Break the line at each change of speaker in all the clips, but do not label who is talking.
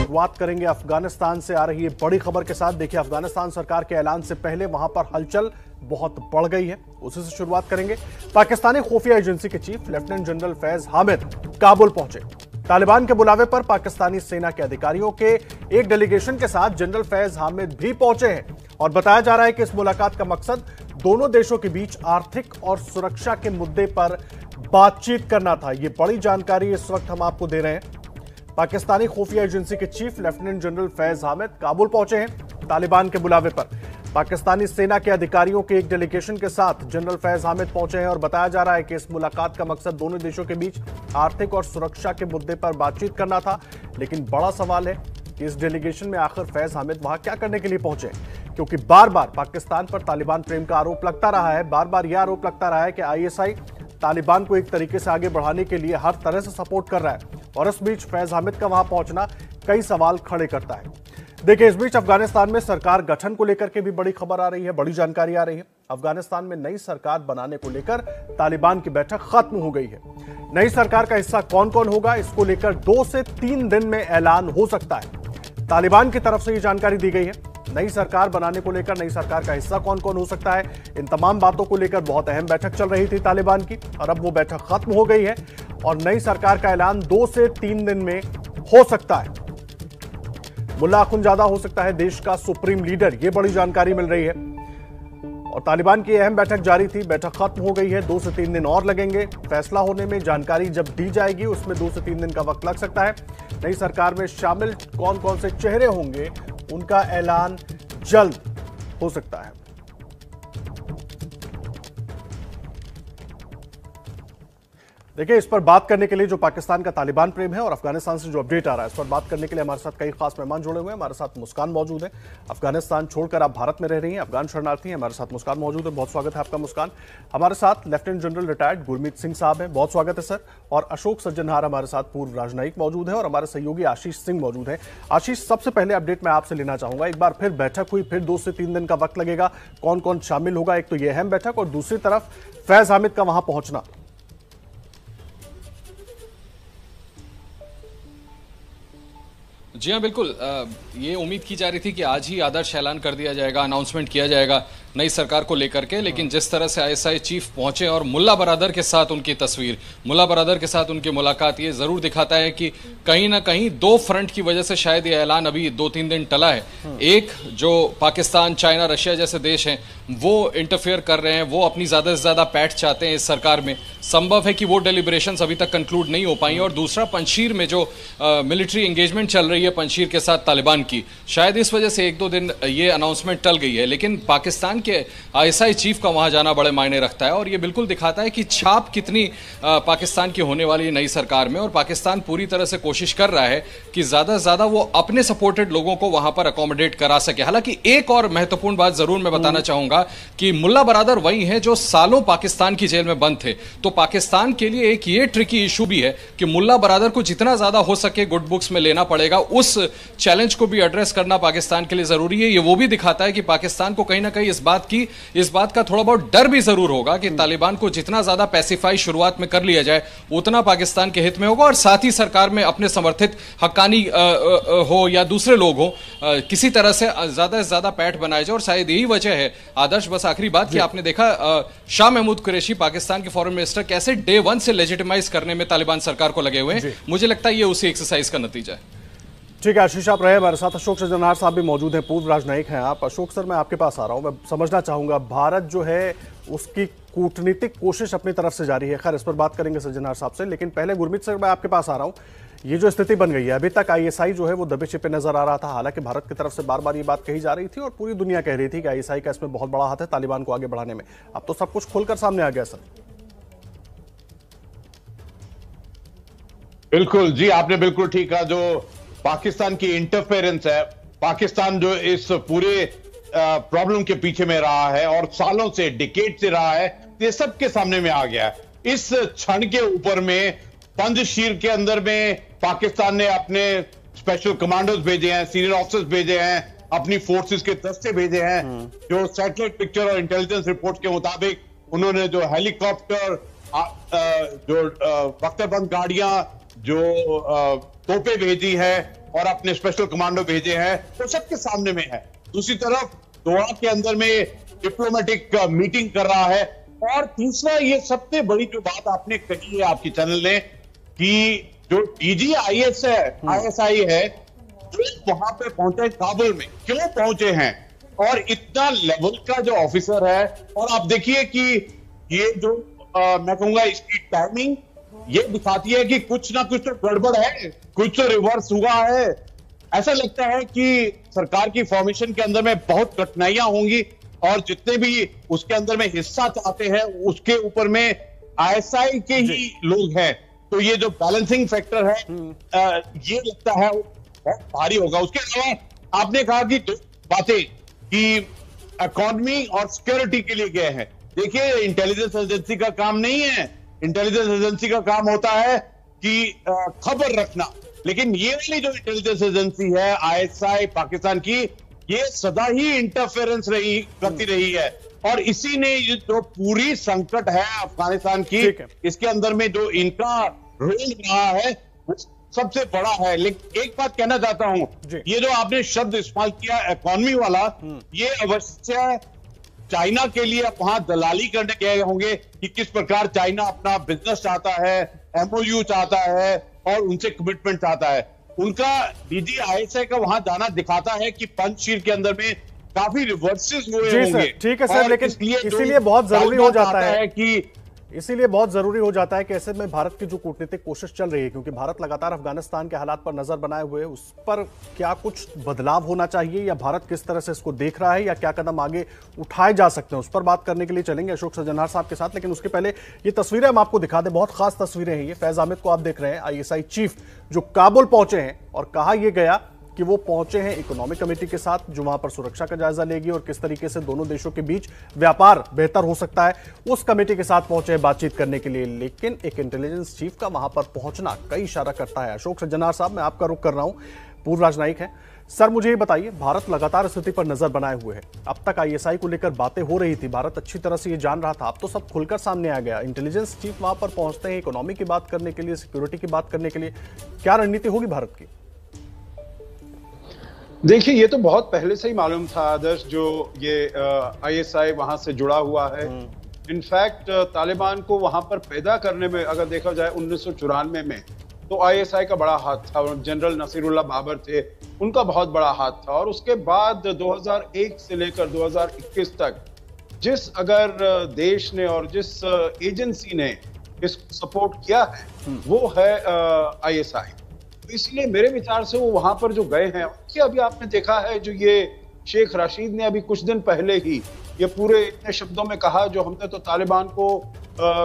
शुरुआत करेंगे अफगानिस्तान से आ रही है बड़ी खबर के साथ। देखिए, अफगानिस्तान सरकार के ऐलान से पहले वहां पर हलचल बहुत बढ़ गई है, उसी से शुरुआत करेंगे। पाकिस्तानी खुफिया एजेंसी के chief lieutenant general Faiz Hamid Kabul पहुंचे। तालिबान के बुलावे पर पाकिस्तानी सेना के अधिकारियों के एक डेलीगेशन के साथ जनरल फैज हामिद भी पहुंचे हैं और बताया जा रहा है कि इस मुलाकात का मकसद दोनों देशों के बीच आर्थिक और सुरक्षा के मुद्दे पर बातचीत करना था। यह बड़ी जानकारी इस वक्त हम आपको दे रहे हैं। पाकिस्तानी खुफिया एजेंसी के chief lieutenant general Faiz Hamid Kabul पहुंचे हैं तालिबान के बुलावे पर। पाकिस्तानी सेना के अधिकारियों के एक डेलीगेशन के साथ जनरल फैज हामिद पहुंचे हैं और बताया जा रहा है कि इस मुलाकात का मकसद दोनों देशों के बीच आर्थिक और सुरक्षा के मुद्दे पर बातचीत करना था। लेकिन बड़ा सवाल है कि इस डेलीगेशन में आखिर फैज हामिद वहां क्या करने के लिए पहुंचे, क्योंकि बार बार पाकिस्तान पर तालिबान प्रेम का आरोप लगता रहा है। बार बार यह आरोप लगता रहा है कि आईएसआई तालिबान को एक तरीके से आगे बढ़ाने के लिए हर तरह से सपोर्ट कर रहा है और इस बीच फैज हामिद का वहां पहुंचना कई सवाल खड़े करता है। देखिए, इस बीच अफगानिस्तान में सरकार गठन को लेकर के भी बड़ी खबर आ रही है, बड़ी जानकारी आ रही है। अफगानिस्तान में नई सरकार बनाने को लेकर तालिबान की बैठक खत्म हो गई है। नई सरकार का हिस्सा कौन कौन होगा, इसको लेकर 2 से 3 दिन में ऐलान हो सकता है। तालिबान की तरफ से यह जानकारी दी गई है। नई सरकार बनाने को लेकर नई सरकार का हिस्सा कौन कौन हो सकता है, इन तमाम बातों को लेकर बहुत अहम बैठक चल रही थी तालिबान की और अब वो बैठक खत्म हो गई है और नई सरकार का ऐलान 2 से 3 दिन में हो सकता है। मुल्ला अखुंजादा हो सकता है देश का सुप्रीम लीडर, ये बड़ी जानकारी मिल रही है। और तालिबान की अहम बैठक जारी थी, बैठक खत्म हो गई है। 2 से 3 दिन और लगेंगे फैसला होने में। जानकारी जब दी जाएगी उसमें 2 से 3 दिन का वक्त लग सकता है। नई सरकार में शामिल कौन कौन से चेहरे होंगे, उनका ऐलान जल्द हो सकता है। देखिए, इस पर बात करने के लिए जो पाकिस्तान का तालिबान प्रेम है और अफगानिस्तान से जो अपडेट आ रहा है, इस पर बात करने के लिए हमारे साथ कई खास मेहमान जुड़े हुए हैं। हमारे साथ मुस्कान मौजूद है, अफगानिस्तान छोड़कर आप भारत में रह रही हैं, अफगान शरणार्थी हैं। हमारे साथ मुस्कान मौजूद है, बहुत स्वागत है आपका मुस्कान। हमारे साथ lieutenant general retired Gurmeet Singh साहब हैं, बहुत स्वागत है सर। और अशोक सज्जनहार हमारे साथ पूर्व राजनयिक मौजूद है और हमारे सहयोगी आशीष सिंह मौजूद है। आशीष, सबसे पहले अपडेट मैं आपसे लेना चाहूंगा। एक बार फिर बैठक हुई, फिर 2 से 3 दिन का वक्त लगेगा, कौन कौन शामिल होगा? एक तो यह अहम बैठक और दूसरी तरफ फैज हामिद का वहां पहुंचना।
जी हाँ, बिल्कुल। ये उम्मीद की जा रही थी कि आज ही आदर्श ऐलान कर दिया जाएगा, अनाउंसमेंट किया जाएगा नई सरकार को लेकर के, लेकिन जिस तरह से आईएसआई चीफ पहुंचे और मुल्ला बरादर के साथ उनकी तस्वीर, मुल्ला बरादर के साथ उनकी मुलाकात, ये जरूर दिखाता है कि कहीं ना कहीं 2 फ्रंट की वजह से शायद ये ऐलान अभी 2-3 दिन टला है। एक, जो पाकिस्तान, चाइना, रशिया जैसे देश हैं वो इंटरफेयर कर रहे हैं, वो अपनी ज्यादा से ज्यादा पैठ चाहते हैं इस सरकार में। संभव है कि वो डेलिब्रेशंस अभी तक कंक्लूड नहीं हो पाई। और दूसरा, पंजशीर में जो मिलिट्री एंगेजमेंट चल रही है पंजशीर के साथ तालिबान की, शायद इस वजह से 1-2 दिन ये अनाउंसमेंट टल गई है। लेकिन पाकिस्तान के आईएसआई चीफ का वहां जाना बड़े मायने रखता है और ये बिल्कुल दिखाता है कि छाप कितनी पाकिस्तान की होने वाली नई सरकार में। और पाकिस्तान पूरी तरह से कोशिश कर रहा है कि ज्यादा से ज्यादा वो अपने सपोर्टेड लोगों को वहां पर अकोमोडेट करा सके। हालांकि एक और महत्वपूर्ण बात जरूर मैं बताना चाहूंगा कि मुल्ला बरादर वही हैं जो सालों पाकिस्तान की जेल में बंद थे। तो पाकिस्तान के लिए एक ये ट्रिकी इशू भी है कि मुल्ला बरादर को जितना ज्यादा हो सके गुड बुक्स में लेना पड़ेगा। उस चैलेंज को भी एड्रेस करना पाकिस्तान के लिए जरूरी है। ये वो भी दिखाता है कि पाकिस्तान को कहीं ना कहीं इस बात का थोड़ा बहुत डर भी जरूर होगा कि तालिबान को जितना ज्यादा पैसिफाई शुरुआत में कर लिया जाए उतना पाकिस्तान के हित में होगा। और साथ ही सरकार में अपने समर्थित हक्कानी हो या दूसरे लोग हो, किसी तरह से ज्यादा पैठ बनाया जाए। और शायद यही वजह है आदर्श, बस आखिरी बात, कि आपने देखा शाह महमूद कुरैशी पाकिस्तान के फॉरेन मिनिस्टर कैसे डे 1 से लेजिटिमाइज करने में तालिबान सरकार को लगे हुए हैं। मुझे लगता है ये उसी एक्सरसाइज का नतीजा है।
ठीक है आशीष, आप रहे हमारे साथ। अशोक सज्जनहार साहब भी मौजूद हैं, पूर्व राजनयिक हैं आप। अशोक सर, मैं आपके पास आ रहा हूं। मैं समझना चाहूंगा, भारत जो है उसकी कूटनीतिक कोशिश अपनी तरफ से जारी है, खैर इस पर बात करेंगे सज्जनहार साहब से, लेकिन पहले गुरमीत सर मैं आपके पास आ रहा हूं। ये जो स्थिति बन गई है, अभी तक आईएसआई जो है वो दबे छिपे नजर आ रहा था। हालांकि भारत की तरफ से बार बार ये बात कही जा रही थी और पूरी दुनिया कह रही थी कि आईएसआई का इसमें बहुत बड़ा हाथ है तालिबान को आगे बढ़ाने में। अब तो सब कुछ खुलकर सामने आ गया सर।
बिल्कुल जी, आपने बिल्कुल ठीक कहा। जो पाकिस्तान की इंटरफेरेंस है, पाकिस्तान जो इस पूरे प्रॉब्लम के पीछे में रहा है और सालों से, डिकेड से रहा है, ये सबके सामने में आ गया है। इस क्षण के ऊपर में पंजशीर के अंदर में पाकिस्तान ने अपने स्पेशल कमांडोज भेजे हैं, सीनियर ऑफिसर्स भेजे हैं, अपनी फोर्सेस के दस्ते भेजे हैं। जो सैटेलाइट पिक्चर और इंटेलिजेंस रिपोर्ट के मुताबिक उन्होंने जो हेलीकॉप्टर, जो बख्तरबंद गाड़ियां, जो तोपे भेजी है और अपने स्पेशल कमांडो भेजे हैं, वो सबके सामने में है। दूसरी तरफ दोहा के अंदर में डिप्लोमेटिक मीटिंग कर रहा है। और तीसरा, ये सबसे बड़ी जो बात आपने कही है आपके चैनल ने, कि जो डीजी आईएसआई है जो वहां पे पहुंचे काबुल में, क्यों पहुंचे हैं, और इतना लेवल का जो ऑफिसर है। और आप देखिए कि ये जो मैं कहूंगा इसकी टाइमिंग ये दिखाती है कि कुछ ना कुछ तो गड़बड़ है, कुछ तो रिवर्स हुआ है। ऐसा लगता है कि सरकार की फॉर्मेशन के अंदर में बहुत कठिनाइयां होंगी, और जितने भी उसके अंदर में हिस्सा चाहते हैं उसके ऊपर में आईएसआई के ही लोग हैं। तो ये जो बैलेंसिंग फैक्टर है ये लगता है बहुत भारी होगा। उसके अलावा आपने कहा कि दो बातें कि इकोनॉमी और सिक्योरिटी के लिए गए हैं। देखिए, इंटेलिजेंस एजेंसी का काम नहीं है। इंटेलिजेंस एजेंसी का काम होता है कि खबर रखना, लेकिन ये वाली जो इंटेलिजेंस एजेंसी है आईएसआई पाकिस्तान की, ये सदा ही इंटरफेरेंस करती रही है। और इसी ने ये जो पूरी संकट है अफगानिस्तान की, इसके अंदर में जो इनका रोल रहा है वो सबसे बड़ा है। लेकिन एक बात कहना चाहता हूं, ये जो आपने शब्द इस्तेमाल किया इकोनॉमी वाला, ये अवश्य चाइना के लिए वहां दलाली करने गए होंगे कि किस प्रकार चाइना अपना बिजनेस चाहता है, एमओयू चाहता है और उनसे कमिटमेंट चाहता है। उनका डीजी आईएसआई का वहां जाना दिखाता है कि पंचशील के अंदर में काफी रिवर्सेस हुए होंगे।
ठीक है सर, लेकिन इसीलिए बहुत जरूरी हो जाता है कि इसीलिए बहुत जरूरी हो जाता है कि ऐसे में भारत की जो कूटनीतिक कोशिश चल रही है, क्योंकि भारत लगातार अफगानिस्तान के हालात पर नजर बनाए हुए है, उस पर क्या कुछ बदलाव होना चाहिए, या भारत किस तरह से इसको देख रहा है, या क्या कदम आगे उठाए जा सकते हैं, उस पर बात करने के लिए चलेंगे अशोक सज्जनहार साहब के साथ। लेकिन उसके पहले ये तस्वीरें हम आपको दिखा दें, बहुत खास तस्वीरें हैं ये। फैज अहमद को आप देख रहे हैं, आईएसआई चीफ जो काबुल पहुंचे हैं, और कहा यह गया कि वो पहुंचे हैं इकोनॉमिक कमेटी के साथ, जो वहां पर सुरक्षा का जायजा लेगी और किस तरीके से दोनों देशों के बीच व्यापार बेहतर हो सकता है, उस कमेटी के साथ पहुंचे हैं बातचीत करने के लिए। लेकिन एक इंटेलिजेंस चीफ का वहां पर पहुंचना कई इशारा करता है। अशोक सज्जनहार साहब, मैं आपका रुख कर रहा हूं, पूर्व राजनयिक है सर, मुझे ये बताइए, भारत लगातार स्थिति पर नजर बनाए हुए है। अब तक आईएसआई को लेकर बातें हो रही थी, भारत अच्छी तरह से ये जान रहा था, अब तो सब खुलकर सामने आ गया। इंटेलिजेंस चीफ वहां पर पहुंचते हैं इकोनॉमी की बात करने के लिए, सिक्योरिटी की बात करने के लिए, क्या रणनीति होगी भारत की?
देखिए, ये तो बहुत पहले से ही मालूम था आदर्श, जो ये आईएसआई वहां से जुड़ा हुआ है। इनफैक्ट तालिबान को वहां पर पैदा करने में अगर देखा जाए 1994 में, तो आईएसआई का बड़ा हाथ था। जनरल नसीरुल्लाह बाबर थे, उनका बहुत बड़ा हाथ था। और उसके बाद 2001 से लेकर 2021 तक जिस अगर देश ने और जिस एजेंसी ने इसको सपोर्ट किया है, वो है आईएसआई। इसलिए मेरे विचार से वो वहां पर जो गए हैं, कि अभी आपने देखा है जो ये शेख राशिद ने अभी कुछ दिन पहले ही ये पूरे इतने शब्दों में कहा, जो हमने तो तालिबान को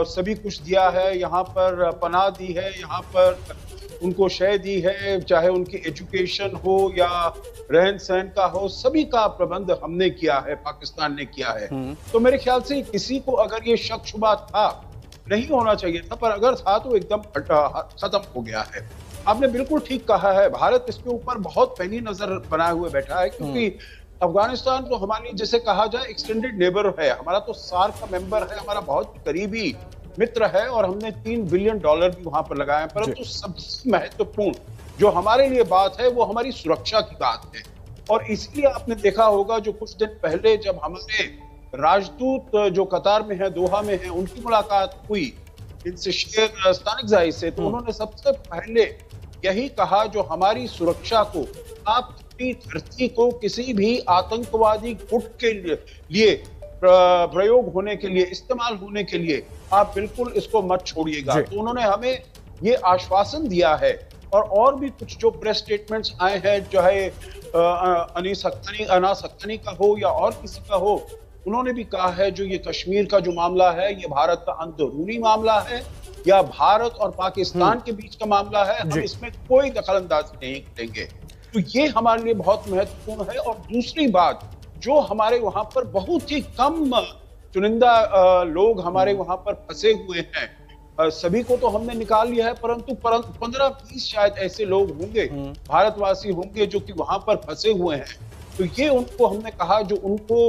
सभी कुछ दिया है, यहाँ पर पनाह दी है, यहाँ पर उनको शय दी है, चाहे उनकी एजुकेशन हो या रहन सहन का हो, सभी का प्रबंध हमने किया है, पाकिस्तान ने किया है। तो मेरे ख्याल से किसी को अगर ये शक शुबा था, नहीं होना चाहिए था, पर अगर था तो एकदम खत्म हो गया है। आपने बिल्कुल ठीक कहा है, भारत इसके ऊपर बहुत पैनी नजर बनाए हुए बैठा है, क्योंकि अफगानिस्तान तो हमारी, जैसे कहा जाए, एक्सटेंडेड नेबर है, हमारा तो सार्क का मेंबर है, हमारा बहुत करीबी मित्र है, और हमने $3 बिलियन भी वहां पर लगाए हैं। परंतु सबसे महत्वपूर्ण जो हमारे लिए बात है, वो हमारी सुरक्षा की बात है। और इसलिए आपने देखा होगा, जो कुछ दिन पहले जब हमारे राजदूत जो कतार में है, दोहा में है, उनकी मुलाकात हुई इनसे, शेर स्तानिकज़ाई से, तो उन्होंने सबसे पहले यही कहा, जो हमारी सुरक्षा को आप अपनी धरती को किसी भी आतंकवादी गुट के लिए प्रयोग होने के लिए, इस्तेमाल होने के लिए आप बिल्कुल इसको मत छोड़िएगा। तो उन्होंने हमें ये आश्वासन दिया है। और भी कुछ जो प्रेस स्टेटमेंट्स आए हैं, चाहे अनास हक्कानी का हो या और किसी का हो, उन्होंने भी कहा है जो ये कश्मीर का जो मामला है, ये भारत का अंदरूनी मामला है या भारत और पाकिस्तान के बीच का मामला है, हम इसमें कोई दखलंदाजी नहीं करेंगे। तो ये हमारे लिए बहुत महत्वपूर्ण है। और दूसरी बात, जो हमारे वहां पर बहुत ही कम चुनिंदा लोग हमारे वहां पर फंसे हुए हैं, सभी को तो हमने निकाल लिया है, परंतु 15-20 शायद ऐसे लोग होंगे, भारतवासी होंगे, जो कि वहां पर फंसे हुए हैं। तो ये उनको हमने कहा, जो उनको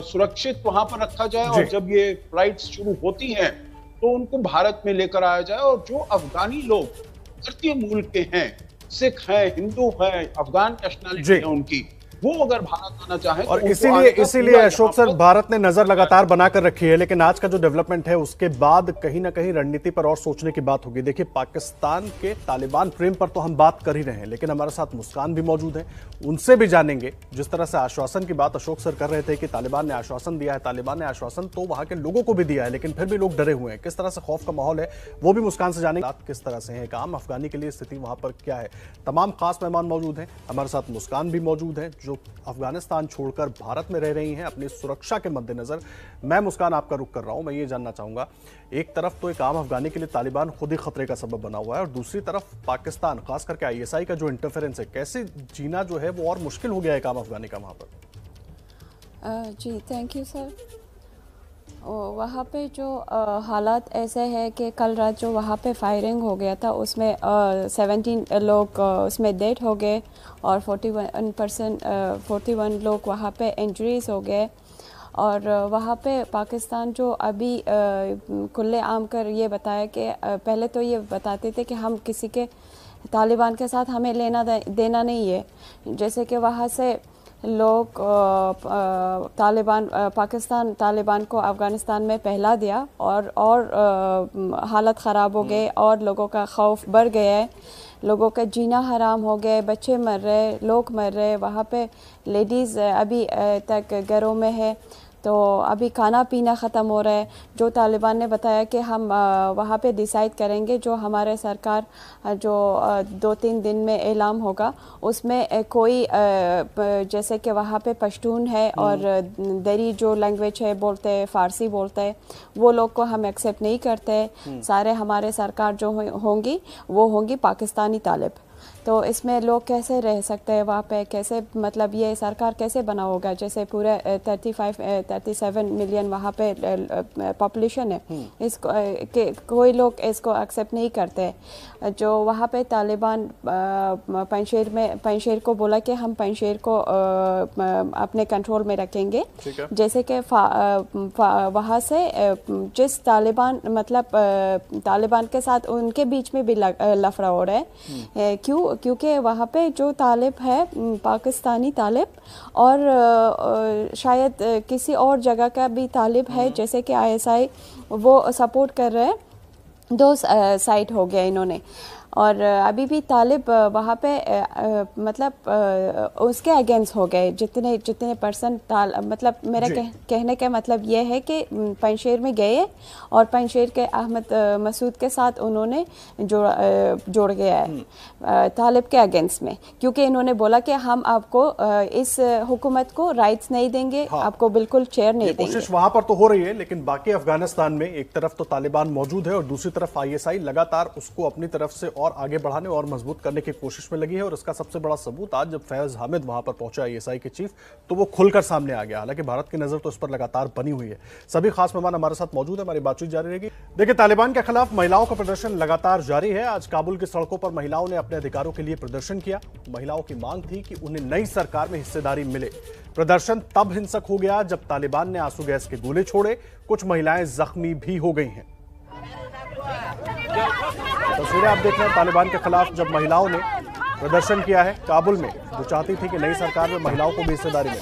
सुरक्षित वहां पर रखा जाए, और जब ये फ्लाइट्स शुरू होती हैं तो उनको भारत में लेकर आया जाए। और जो अफगानी लोग भारतीय मूल के हैं, सिख है, हिंदू है, अफगान नेशनलिटी है उनकी, वो अगर भारत आना चाहे
और
तो
इसीलिए अशोक सर भारत ने नजर लगातार बनाकर रखी है। लेकिन आज का जो डेवलपमेंट है उसके बाद कहीं ना कहीं रणनीति पर और सोचने की बात होगी। देखिए, पाकिस्तान के तालिबान प्रेम पर तो हम बात कर ही रहे हैं, लेकिन हमारे साथ मुस्कान भी मौजूद है, उनसे भी जानेंगे। जिस तरह से आश्वासन की बात अशोक सर कर रहे थे कि तालिबान ने आश्वासन दिया है, तालिबान ने आश्वासन तो वहां के लोगों को भी दिया है, लेकिन फिर भी लोग डरे हुए हैं। किस तरह से खौफ का माहौल है वो भी मुस्कान से जानेंगे। किस तरह से है काम अफगानी के लिए स्थिति वहां पर क्या है। तमाम खास मेहमान मौजूद हैं, हमारे साथ मुस्कान भी मौजूद है जो अफगानिस्तान छोड़कर भारत में रह रही हैं अपनी सुरक्षा के मद्देनजर। मैं मुस्कान आपका रुख कर रहा हूं, मैं ये जानना चाहूंगा, एक तरफ तो एक आम अफगानी के लिए तालिबान खुद ही खतरे का सबब बना हुआ है और दूसरी तरफ पाकिस्तान, खास करके आईएसआई का जो इंटरफेरेंस है, कैसे जीना जो है वो और मुश्किल हो गया है एक आम अफगानी का वहां पर।
जी थैंक यू सर। वहाँ पे जो हालात ऐसे है कि कल रात जो वहाँ पे फायरिंग हो गया था उसमें 17 लोग उसमें डेड हो गए और 41 लोग वहाँ पे इंजरीज हो गए। और वहाँ पे पाकिस्तान जो अभी खुले आम कर ये बताया कि पहले तो ये बताते थे कि हम किसी के तालिबान के साथ हमें लेना देना नहीं है, जैसे कि वहाँ से लोग पाकिस्तान तालिबान को अफ़गानिस्तान में पहला दिया और हालत ख़राब हो गए और लोगों का खौफ बढ़ गया है, लोगों का जीना हराम हो गए, बच्चे मर रहे, लोग मर रहे। वहाँ पे लेडीज़ अभी तक घरों में है, तो अभी खाना पीना ख़त्म हो रहा है। जो तालिबान ने बताया कि हम वहाँ पे डिसाइड करेंगे, जो हमारे सरकार जो 2-3 दिन में ऐलान होगा उसमें कोई जैसे कि वहाँ पे पश्तून है और दरी जो लैंग्वेज है बोलते हैं, फ़ारसी बोलते हैं, वो लोग को हम एक्सेप्ट नहीं करते। सारे हमारे सरकार जो होंगी वो होंगी पाकिस्तानी तालिब। तो इसमें लोग कैसे रह सकते हैं वहाँ पे, कैसे मतलब ये सरकार कैसे बना होगा, जैसे पूरे 37 मिलियन वहाँ पे पॉपुलेशन है, इसको कोई लोग इसको एक्सेप्ट नहीं करते। जो वहाँ पे तालिबान पंजशेर को बोला कि हम पंजशेर को अपने कंट्रोल में रखेंगे, जैसे कि वहाँ से जिस तालिबान मतलब तालिबान के साथ उनके बीच में भी लफड़ा हो रहा है। क्योंकि वहाँ पे जो तालिब है पाकिस्तानी तालिब और शायद किसी और जगह का भी तालिब है, जैसे कि आईएसआई वो सपोर्ट कर रहे हैं, 2 साइड हो गया इन्होंने। और अभी भी तालिब वहाँ पे मतलब उसके अगेंस्ट हो गए जितने परसेंट मतलब मेरा कहने का मतलब ये है कि पंजशेर में गए और पंजशेर के अहमद मसूद के साथ उन्होंने जोड़ गया है तालिब के अगेंस्ट में, क्योंकि इन्होंने बोला कि हम आपको इस हुकूमत को राइट्स नहीं देंगे, आपको बिल्कुल चेयर नहीं देंगे।
कोशिश वहां पर तो हो रही है, लेकिन बाकी अफगानिस्तान में एक तरफ तो तालिबान मौजूद है और दूसरी तरफ आईएसआई लगातार उसको अपनी तरफ से और आगे बढ़ाने और मजबूत करने की कोशिश में लगी है। और इसका सबसे बड़ा सबूत आज जब फैज हामिद वहां पर पहुंचे आईएसआई के चीफ, तो वो खुलकर सामने आ गया। हालांकि भारत की नजर तो इस पर लगातार बनी हुई है। सभी खास मेहमान हमारे साथ मौजूद है, हमारी बातचीत जारी रहेगी। देखिए, तालिबान के खिलाफ महिलाओं का प्रदर्शन लगातार जारी है। आज काबुल की सड़कों पर महिलाओं ने अपने अधिकारों के लिए प्रदर्शन किया। महिलाओं की मांग थी कि उन्हें नई सरकार में हिस्सेदारी मिले। प्रदर्शन तब हिंसक हो गया जब तालिबान ने आंसू गैस के गोले छोड़े। कुछ महिलाएं जख्मी भी हो गई हैं। तस्वीरें आप देख रहे हैं तालिबान के खिलाफ जब महिलाओं ने प्रदर्शन किया है काबुल में, जो चाहती थी कि नई सरकार में महिलाओं को भी हिस्सेदारी मिले।